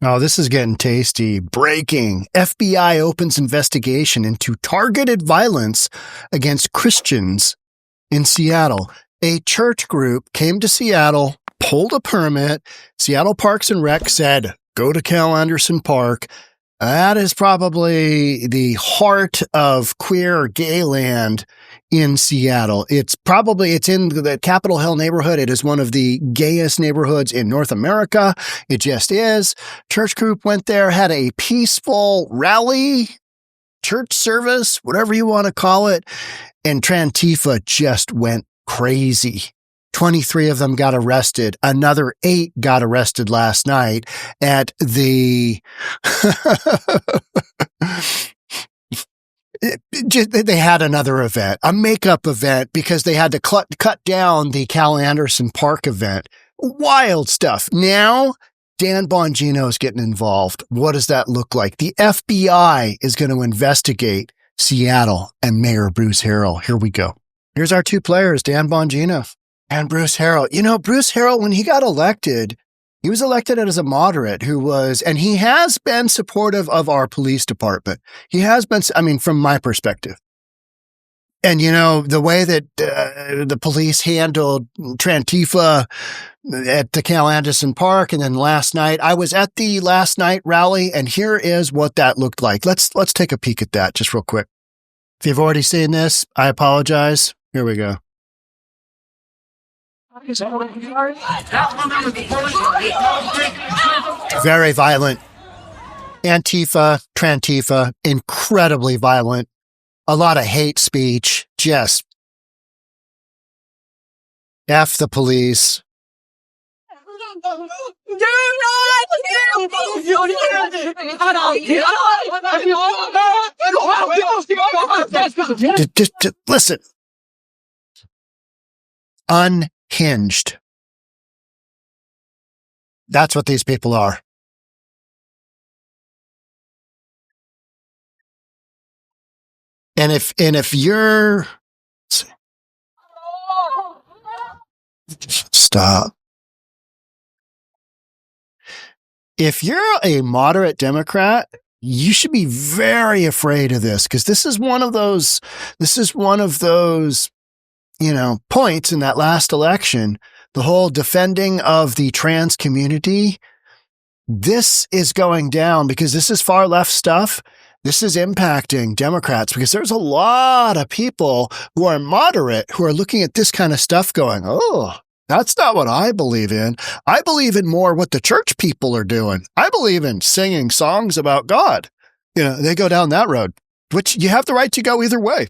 Oh, this is getting tasty. Breaking. FBI opens investigation into targeted violence against Christians in Seattle. A church group came to Seattle, pulled a permit. Seattle Parks and Rec said, go to Calenderson Park. That is probably the heart of queer or gay land in Seattle. It's in the Capitol Hill neighborhood. It is one of the gayest neighborhoods in North America. It just is. Church group went there, had a peaceful rally, church service, whatever you want to call it. And Antifa just went crazy. 23 of them got arrested. Another 8 got arrested last night at the they had another event, a makeup event, because they had to cut down the Calenderson Park event. Wild stuff. Now, Dan Bongino is getting involved. What does that look like? The FBI is going to investigate Seattle and Mayor Bruce Harrell. Here we go. Here's our 2 players, Dan Bongino and Bruce Harrell. You know, Bruce Harrell, when he got elected, he was elected as a moderate and he has been supportive of our police department. He has been, from my perspective. And, you know, the way that the police handled Antifa at the Calenderson Park, and then last night, I was at the last night rally, and here is what that looked like. Let's take a peek at that just real quick. If you've already seen this, I apologize. Here we go. Very violent. Antifa, incredibly violent. A lot of hate speech. Just F the police. Just listen. Unhinged. That's what these people are. And if you're stop. If you're a moderate Democrat, you should be very afraid of this, because this is one of those, points in that last election, the whole defending of the trans community. This is going down because this is far left stuff. This is impacting Democrats, because there's a lot of people who are moderate who are looking at this kind of stuff going, oh, that's not what I believe in. I believe in more what the church people are doing. I believe in singing songs about God. They go down that road, which you have the right to go either way.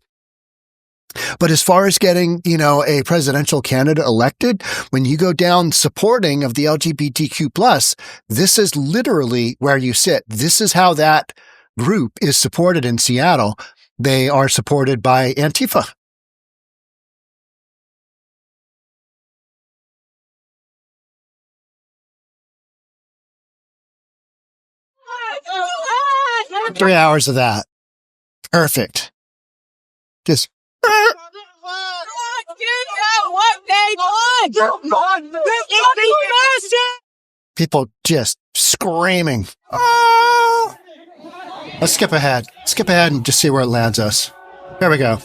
But as far as getting, a presidential candidate elected, when you go down supporting of the LGBTQ+, this is literally where you sit. This is how that group is supported in Seattle. They are supported by Antifa. Three hours of that. Perfect. Just. People just screaming. Oh! Let's skip ahead. Skip ahead and just see where it lands us. There we go.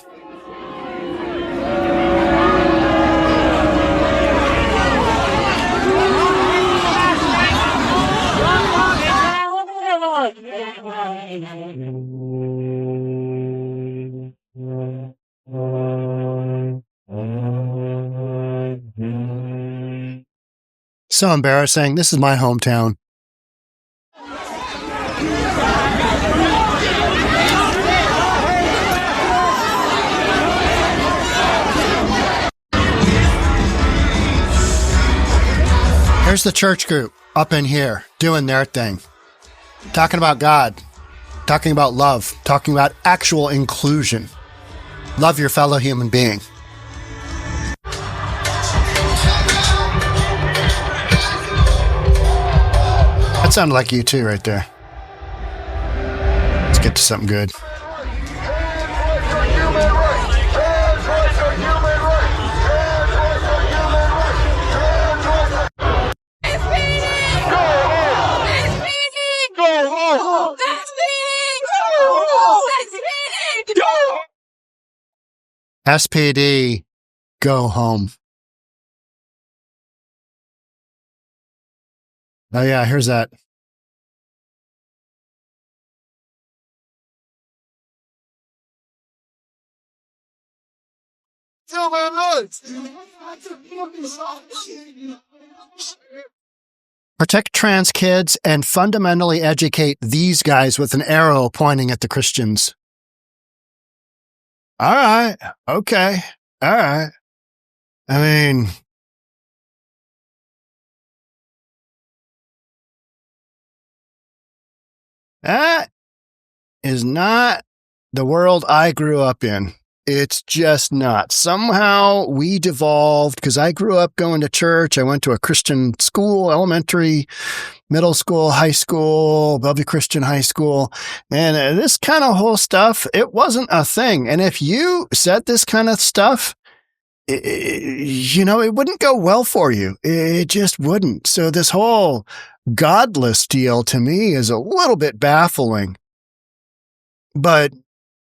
So embarrassing. This is my hometown. Here's the church group up in here doing their thing. Talking about God. Talking about love. Talking about actual inclusion. Love your fellow human being. That sounded like you too right there. Let's get to something good. SPD, go home. Oh, yeah, here's that. Protect trans kids and fundamentally educate these guys with an arrow pointing at the Christians. All right. Okay. All right. I mean, that is not the world I grew up in. It's just not. Somehow we devolved, because I grew up going to church. I went to a Christian school, elementary, middle school, high school, Bellevue Christian High School. And this kind of whole stuff, it wasn't a thing. And if you said this kind of stuff, it wouldn't go well for you. It just wouldn't. So this whole godless deal to me is a little bit baffling. But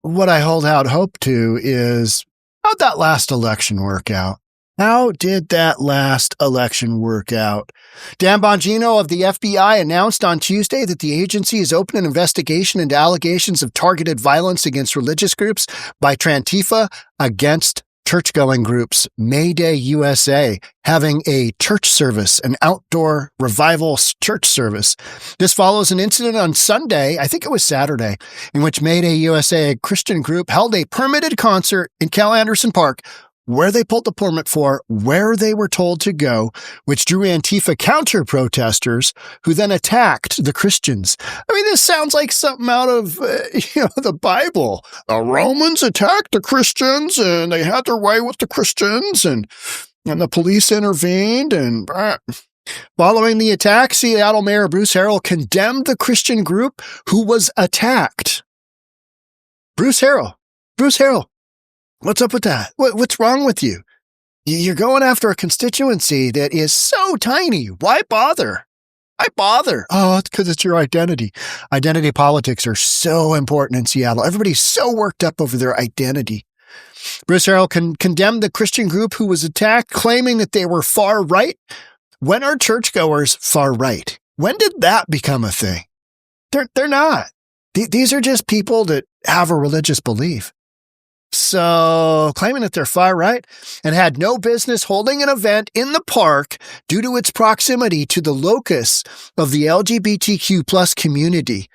what I hold out hope to is, how'd that last election work out? How did that last election work out? Dan Bongino of the FBI announced on Tuesday that the agency has opened an investigation into allegations of targeted violence against religious groups by Antifa against church-going groups. Mayday USA having a church service, an outdoor revival church service. This follows an incident on Sunday, I think it was Saturday, in which Mayday USA, a Christian group, held a permitted concert in Calenderson Park, where they pulled the permit for, where they were told to go, which drew Antifa counter-protesters who then attacked the Christians. I mean, this sounds like something out of, the Bible. The Romans attacked the Christians, and they had their way with the Christians, and the police intervened, and following the attack, Seattle Mayor Bruce Harrell condemned the Christian group who was attacked. Bruce Harrell. What's up with that? What's wrong with you? You're going after a constituency that is so tiny. Why bother? Oh, it's because it's your identity. Identity politics are so important in Seattle. Everybody's so worked up over their identity. Bruce Harrell condemned the Christian group who was attacked, claiming that they were far right. When are churchgoers far right? When did that become a thing? They're not. These are just people that have a religious belief. So, claiming that they're far right and had no business holding an event in the park due to its proximity to the locus of the LGBTQ plus community.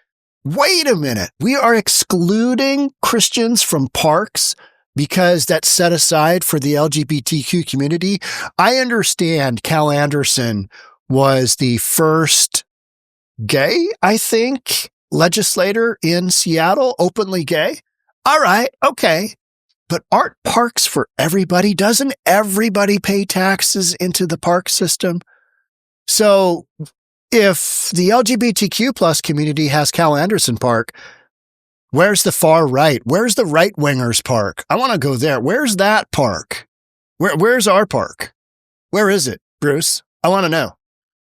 Wait a minute. We are excluding Christians from parks because that's set aside for the LGBTQ community. I understand Calenderson was the first gay, I think, legislator in Seattle, openly gay. All right, okay. But aren't parks for everybody? Doesn't everybody pay taxes into the park system? So if the LGBTQ plus community has Calenderson Park, where's the far right? Where's the right-wingers park? I want to go there. Where's that park? Where's our park? Where is it, Bruce? I want to know.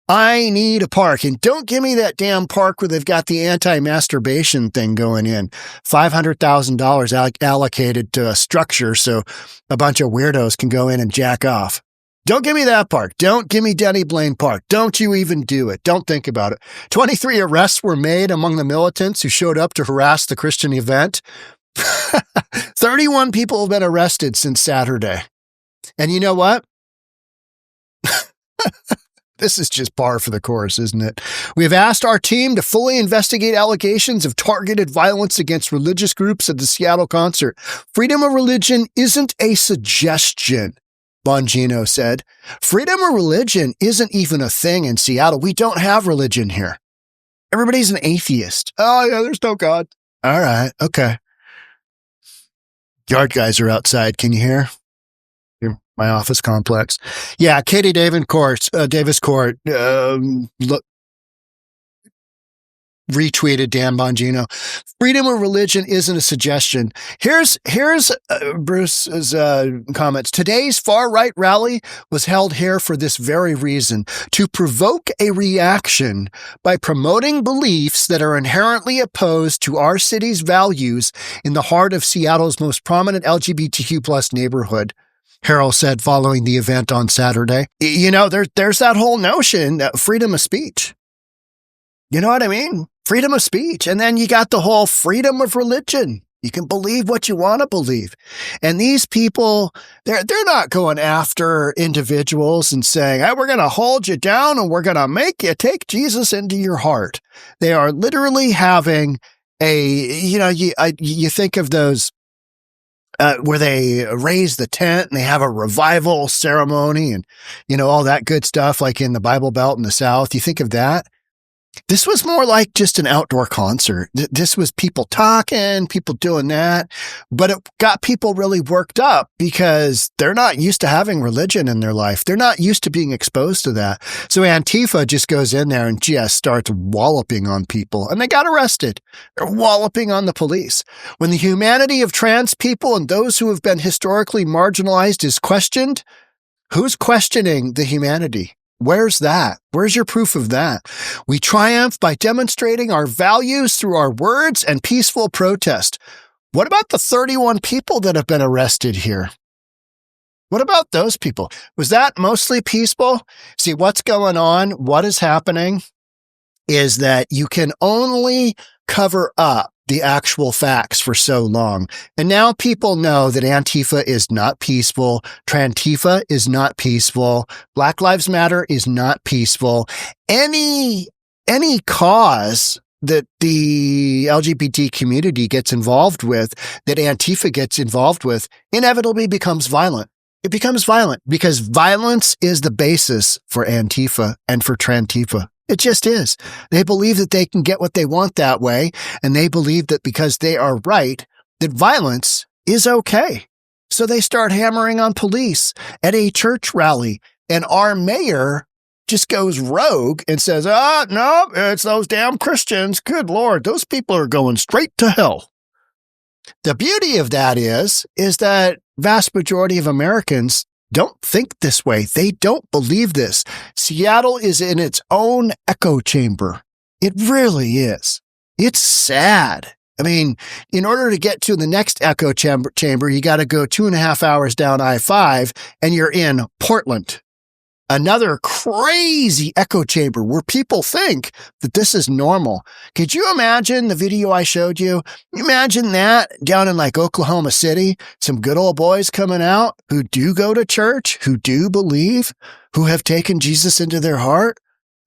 I need a park, and don't give me that damn park where they've got the anti-masturbation thing going in. $500,000 allocated to a structure so a bunch of weirdos can go in and jack off. Don't give me that park. Don't give me Denny Blaine Park. Don't you even do it. Don't think about it. 23 arrests were made among the militants who showed up to harass the Christian event. 31 people have been arrested since Saturday. And you know what? This is just par for the course, isn't it? We have asked our team to fully investigate allegations of targeted violence against religious groups at the Seattle concert. Freedom of religion isn't a suggestion, Bongino said. Freedom of religion isn't even a thing in Seattle. We don't have religion here. Everybody's an atheist. Oh, yeah, there's no God. All right, okay. Yard guys are outside. Can you hear? My office complex. Yeah, Katie Davis Court. Look, retweeted Dan Bongino. Freedom of religion isn't a suggestion. Here's Bruce's comments. Today's far-right rally was held here for this very reason, to provoke a reaction by promoting beliefs that are inherently opposed to our city's values in the heart of Seattle's most prominent LGBTQ plus neighborhood, Harrell said following the event on Saturday. You know, there's that whole notion that freedom of speech. You know what I mean? Freedom of speech. And then you got the whole freedom of religion. You can believe what you want to believe. And these people, they're not going after individuals and saying, hey, we're going to hold you down and we're going to make you take Jesus into your heart. They are literally having you think of those where they raise the tent and they have a revival ceremony and, all that good stuff like in the Bible Belt in the South. You think of that. This was more like just an outdoor concert. This was people talking, people doing that, but it got people really worked up because they're not used to having religion in their life. They're not used to being exposed to that. So Antifa just goes in there and just starts walloping on people, and they got arrested. They're walloping on the police. When the humanity of trans people and those who have been historically marginalized is questioned, who's questioning the humanity? Where's that? Where's your proof of that? We triumph by demonstrating our values through our words and peaceful protest. What about the 31 people that have been arrested here? What about those people? Was that mostly peaceful? See, what's going on, what is happening is that you can only cover up the actual facts for so long. And now people know that Antifa is not peaceful. Trantifa is not peaceful. Black Lives Matter is not peaceful. Any cause that the LGBT community gets involved with, that Antifa gets involved with, inevitably becomes violent. It becomes violent because violence is the basis for Antifa and for Trantifa. It just is. They believe that they can get what they want that way, and they believe that because they are right, that violence is okay. So they start hammering on police at a church rally, and our mayor just goes rogue and says, no, it's those damn Christians. Good Lord, those people are going straight to hell. The beauty of that is that vast majority of Americans don't think this way. They don't believe this. Seattle is in its own echo chamber. It really is. It's sad. I mean, in order to get to the next echo chamber, you got to go 2.5 hours down I-5 and you're in Portland. Another crazy echo chamber where people think that this is normal. Could you imagine the video I showed you? Imagine that down in like Oklahoma City, some good old boys coming out who do go to church, who do believe, who have taken Jesus into their heart,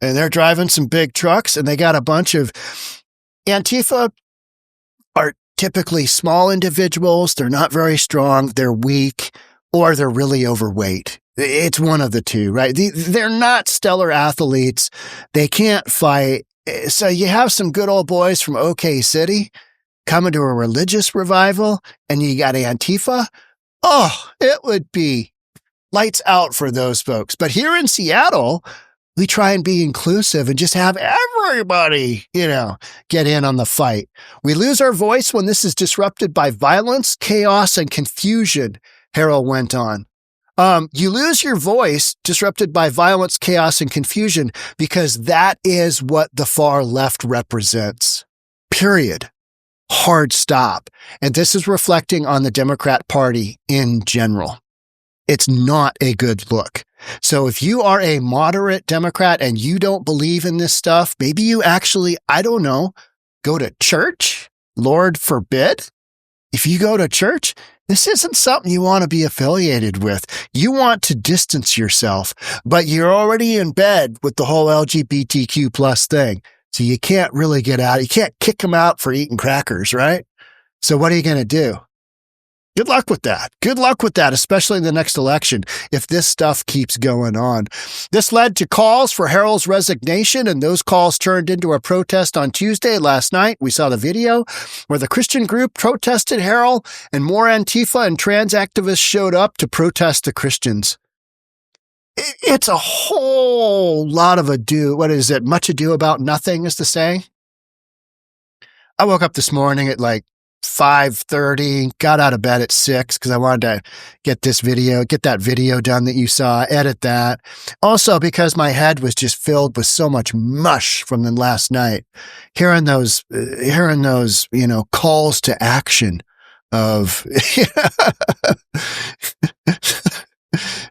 and they're driving some big trucks and they got a bunch of Antifa are typically small individuals. They're not very strong. They're weak, or they're really overweight. It's one of the two, right? They're not stellar athletes. They can't fight. So you have some good old boys from OK City coming to a religious revival, and you got Antifa. Oh, it would be lights out for those folks. But here in Seattle, we try and be inclusive and just have everybody, get in on the fight. We lose our voice when this is disrupted by violence, chaos, and confusion, Harrell went on. You lose your voice disrupted by violence, chaos, and confusion because that is what the far left represents. Period. Hard stop. And this is reflecting on the Democrat Party in general. It's not a good look. So if you are a moderate Democrat and you don't believe in this stuff, maybe you actually, go to church. Lord forbid. If you go to church, this isn't something you want to be affiliated with. You want to distance yourself, but you're already in bed with the whole LGBTQ plus thing. So you can't really get out. You can't kick them out for eating crackers, right? So what are you going to do? Good luck with that. Good luck with that, especially in the next election, if this stuff keeps going on. This led to calls for Harrell's resignation, and those calls turned into a protest on Tuesday last night. We saw the video where the Christian group protested Harrell, and more Antifa and trans activists showed up to protest the Christians. It's a whole lot of ado. What is it? Much ado about nothing is the saying. I woke up this morning at like 5:30, got out of bed at 6 because I wanted to get that video done that you saw, edit that. Also because my head was just filled with so much mush from the last night. Hearing those, calls to action of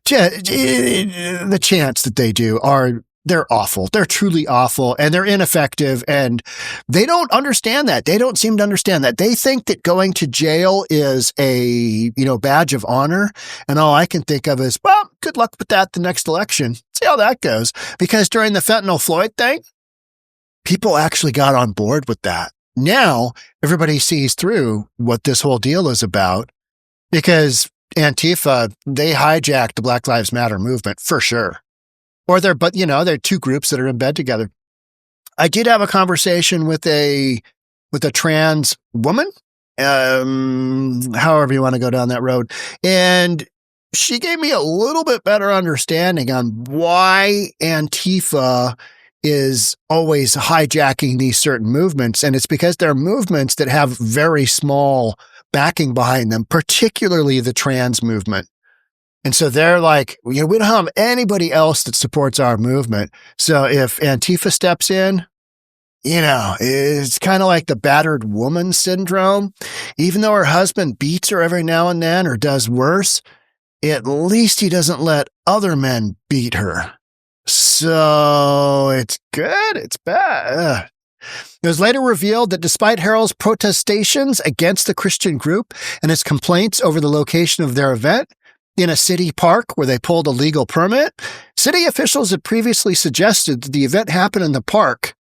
the chants that they do they're awful. They're truly awful, and they're ineffective, and they don't understand that. They don't seem to understand that. They think that going to jail is a, badge of honor, and all I can think of is, well, good luck with that the next election. See how that goes. Because during the fentanyl Floyd thing, people actually got on board with that. Now, everybody sees through what this whole deal is about, because Antifa, they hijacked the Black Lives Matter movement for sure. Or they're two groups that are in bed together. I did have a conversation with a trans woman, however you want to go down that road. And she gave me a little bit better understanding on why Antifa is always hijacking these certain movements. And it's because they're movements that have very small backing behind them, particularly the trans movement. And so they're like, we don't have anybody else that supports our movement. So if Antifa steps in, it's kind of like the battered woman syndrome. Even though her husband beats her every now and then or does worse, at least he doesn't let other men beat her. So it's good. It's bad. It was later revealed that despite Harold's protestations against the Christian group and his complaints over the location of their event, in a city park where they pulled a legal permit, city officials had previously suggested that the event happen in the park.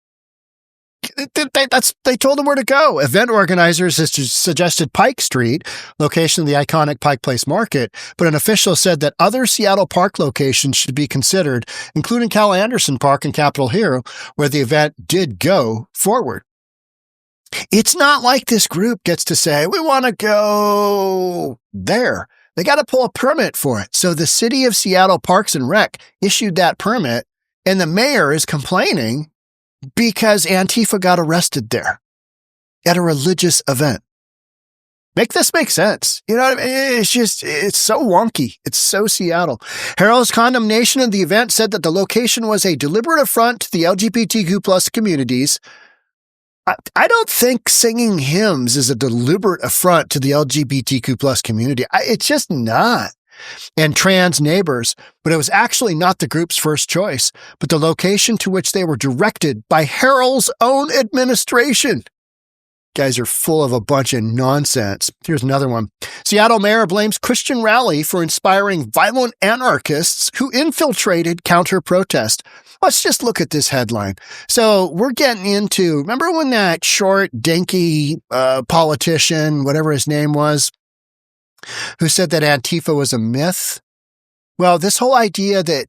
They told them where to go. Event organizers had suggested Pike Street, location of the iconic Pike Place Market, but an official said that other Seattle Park locations should be considered, including Calenderson Park in Capitol Hill, where the event did go forward. It's not like this group gets to say, we want to go there. They got to pull a permit for it. So the city of Seattle Parks and Rec issued that permit, and the mayor is complaining because Antifa got arrested there at a religious event. Make this make sense. You know what I mean? It's so wonky. It's so Seattle. Harold's condemnation of the event said that the location was a deliberate affront to the LGBTQ plus communities. I don't think singing hymns is a deliberate affront to the LGBTQ plus community. It's just not. And trans neighbors, but it was actually not the group's first choice, but the location to which they were directed by Harold's own administration. Guys are full of a bunch of nonsense. Here's another one. Seattle mayor blames Christian rally for inspiring violent anarchists who infiltrated counter-protest. Let's just look at this headline. So we're getting into, remember when that short, dinky politician, whatever his name was, who said that Antifa was a myth? Well, this whole idea that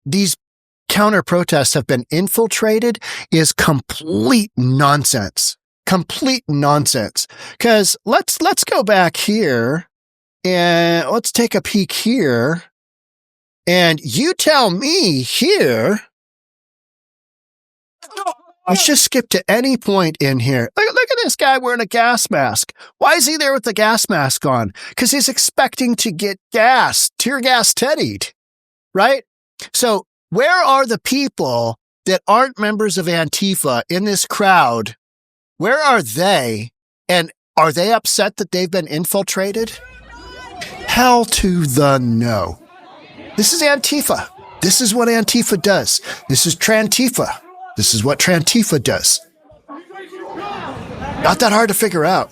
these counter-protests have been infiltrated is complete nonsense. Complete nonsense. Because let's go back here and let's take a peek here. And you tell me here. Let's just skip to any point in here. Look at this guy wearing a gas mask. Why is he there with the gas mask on? Because he's expecting to get tear gas Teddied, right? So where are the people that aren't members of Antifa in this crowd? Where are they? And are they upset that they've been infiltrated? Hell to the no. This is Antifa. This is what Antifa does. This is Trantifa. This is what Trantifa does. Not that hard to figure out.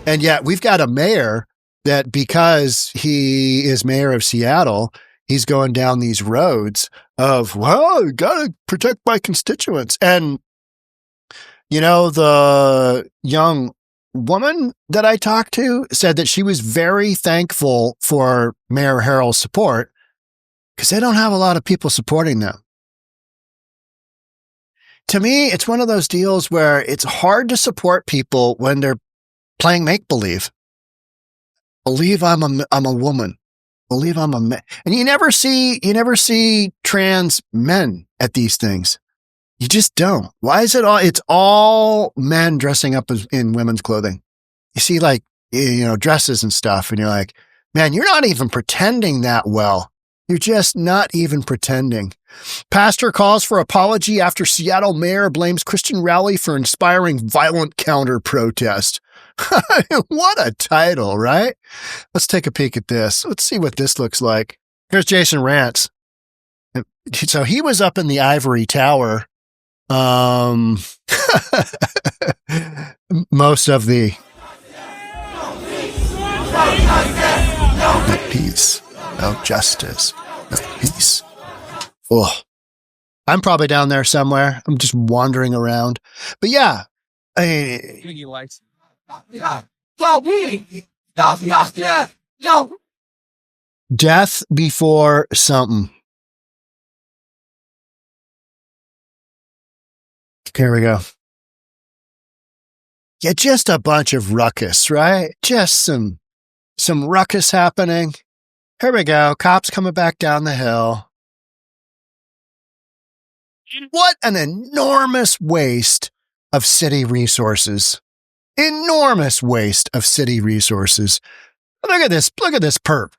And yet we've got a mayor that, because he is mayor of Seattle, he's going down these roads of, well, I gotta protect my constituents. And, the young woman that I talked to said that she was very thankful for Mayor Harold's support because they don't have a lot of people supporting them. To me, it's one of those deals where it's hard to support people when they're playing make-believe. Believe I'm a woman. Believe I'm a man. And you never see trans men at these things. You just don't. Why is it's all men dressing up in women's clothing. You see like, dresses and stuff, and you're like, man, you're not even pretending that well. You're just not even pretending. Pastor calls for apology after Seattle mayor blames Christian rally for inspiring violent counter protest. What a title, right? Let's take a peek at this. Let's see what this looks like. Here's Jason Rantz. So he was up in the ivory tower. Most of the no peace, no justice, no peace. Oh, I'm probably down there somewhere. I'm just wandering around. But yeah, death before something. Here we go. Yeah, just a bunch of ruckus, right? Just some ruckus happening. Here we go. Cops coming back down the hill. What an enormous waste of city resources. Enormous waste of city resources. Look at this. Look at this perp.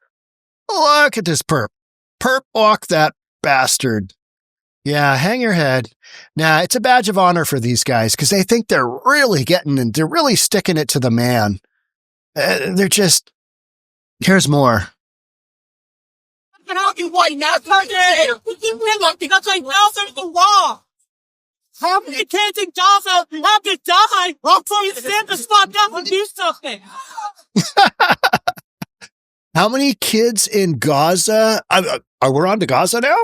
Look at this perp. Perp walk that bastard. Yeah, hang your head. Now, it's a badge of honor for these guys because they think they're really they're really sticking it to the man. They're just, here's more. How many kids in Gaza have to die before you stand to spot up and do something? How many kids in Gaza? We're on to Gaza now?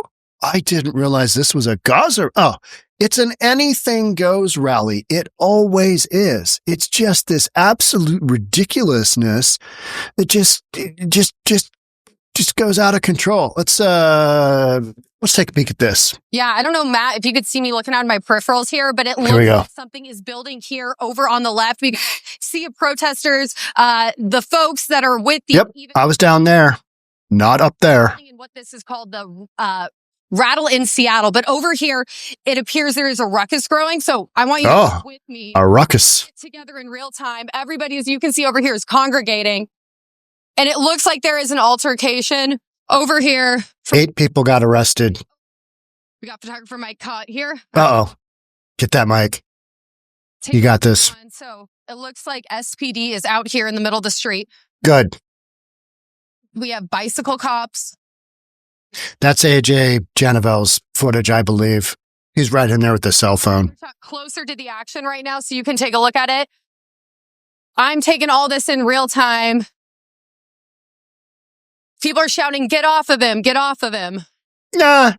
I didn't realize this was a Gaza. Oh, it's an anything goes rally. It always is. It's just this absolute ridiculousness that just goes out of control. Let's take a peek at this. Yeah, I don't know, Matt, if you could see me looking at my peripherals here, but it looks like something is building here over on the left. We see protesters, the folks that are with the... Yep, I was down there, not up there. And what this is called the rattle in Seattle. But over here, it appears there is a ruckus growing. So I want you to go with me. A ruckus. Together in real time. Everybody, as you can see over here, is congregating. And it looks like there is an altercation over here. 8 people got arrested. We got photographer Mike caught here. Uh-oh. Get that mic. You got this. So it looks like SPD is out here in the middle of the street. Good. We have bicycle cops. That's 𝗧𝗜𝗘𝗦𝗧𝗔𝗠𝗣's footage, I believe. He's right in there with the cell phone. Closer to the action right now so you can take a look at it. I'm taking all this in real time. People are shouting, get off of him, get off of him. Nah,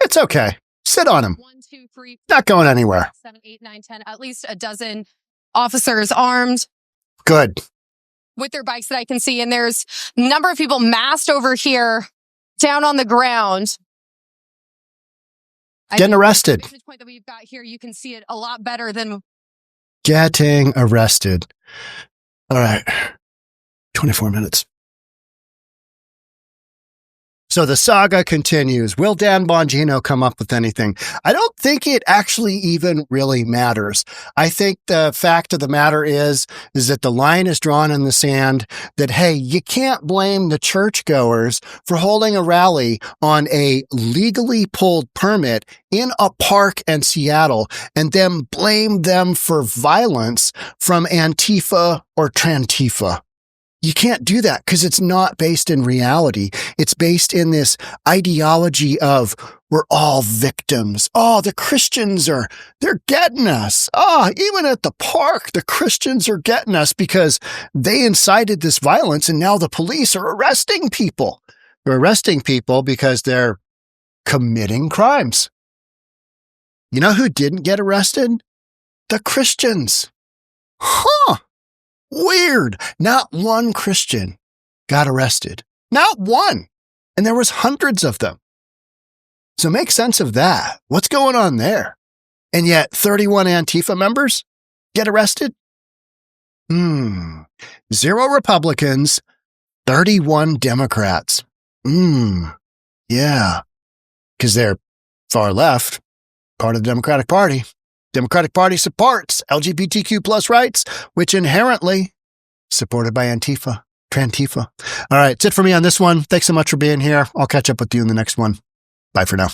it's okay. Sit on him. 1, 2, 3, not going anywhere. 7, 8, 9, 10, at least a dozen officers armed. Good. With their bikes that I can see. And there's a number of people massed over here down on the ground. Getting arrested. The point that we've got here, you can see it a lot better than... Getting arrested. All right. 24 minutes. So the saga continues. Will Dan Bongino come up with anything? I don't think it actually even really matters. I think the fact of the matter is that the line is drawn in the sand that, hey, you can't blame the churchgoers for holding a rally on a legally pulled permit in a park in Seattle and then blame them for violence from Antifa or Trantifa. You can't do that because it's not based in reality. It's based in this ideology of we're all victims. Oh, the Christians they're getting us. Oh, even at the park, the Christians are getting us because they incited this violence and now the police are arresting people. They're arresting people because they're committing crimes. You know who didn't get arrested? The Christians. Huh. Weird. Not one Christian got arrested. Not one. And there was hundreds of them. So make sense of that. What's going on there? And yet 31 Antifa members get arrested? 0 Republicans, 31 Democrats. Yeah. Because they're far left. part of the Democratic Party. Democratic Party supports LGBTQ plus rights, which inherently supported by Antifa. All right, that's it for me on this one. Thanks so much for being here. I'll catch up with you in the next one. Bye for now.